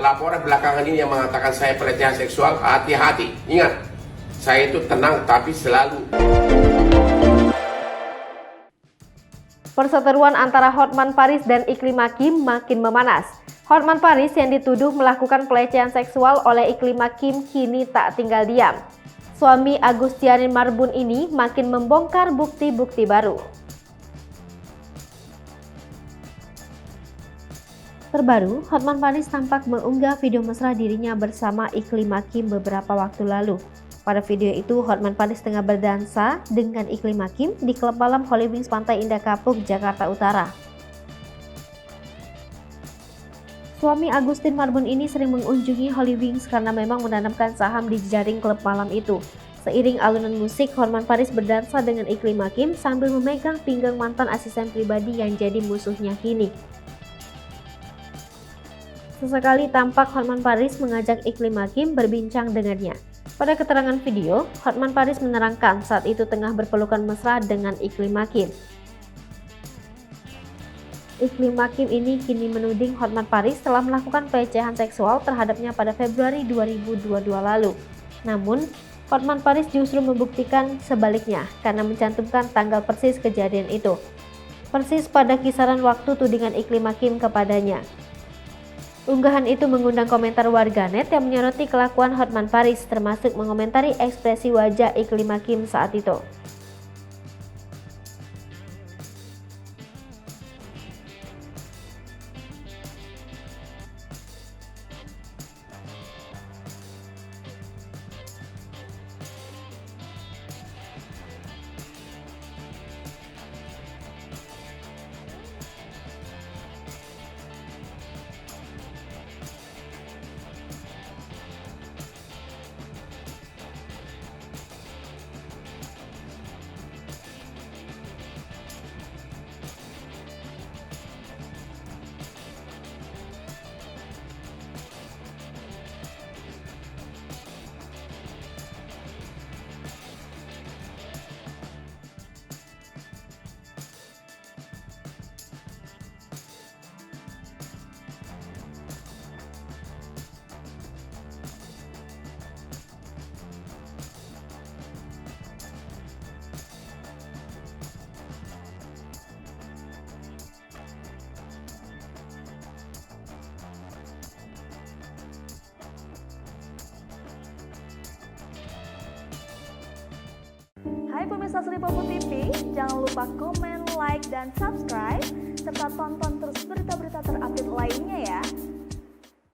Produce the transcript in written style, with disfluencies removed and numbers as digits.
Laporan belakangan ini yang mengatakan saya pelecehan seksual, hati-hati. Ingat, saya itu tenang tapi selalu. Perseteruan antara Hotman Paris dan Iklim Hakim makin memanas. Hotman Paris yang dituduh melakukan pelecehan seksual oleh Iklim Hakim kini tak tinggal diam. Suami Agustiani Marbun ini makin membongkar bukti-bukti baru. Terbaru, Hotman Paris tampak mengunggah video mesra dirinya bersama Iklim Hakim beberapa waktu lalu. Pada video itu, Hotman Paris tengah berdansa dengan Iklim Hakim di klub malam Holy Wings Pantai Indah Kapuk, Jakarta Utara. Suami Agustin Marbun ini sering mengunjungi Holy Wings karena memang menanamkan saham di jaring klub malam itu. Seiring alunan musik, Hotman Paris berdansa dengan Iklim Hakim sambil memegang pinggang mantan asisten pribadi yang jadi musuhnya kini. Sesekali tampak Hotman Paris mengajak Iklim Hakim berbincang dengannya. Pada keterangan video, Hotman Paris menerangkan saat itu tengah berpelukan mesra dengan Iklim Hakim. Iklim Hakim ini kini menuding Hotman Paris telah melakukan pelecehan seksual terhadapnya pada Februari 2022 lalu. Namun, Hotman Paris justru membuktikan sebaliknya karena mencantumkan tanggal persis kejadian itu. Persis pada kisaran waktu tudingan Iklim Hakim kepadanya. Unggahan itu mengundang komentar warganet yang menyoroti kelakuan Hotman Paris, termasuk mengomentari ekspresi wajah Iklim Hakim saat itu. Hai pemirsa Sri Popo TV, jangan lupa komen, like, dan subscribe, serta tonton terus berita-berita terupdate lainnya ya.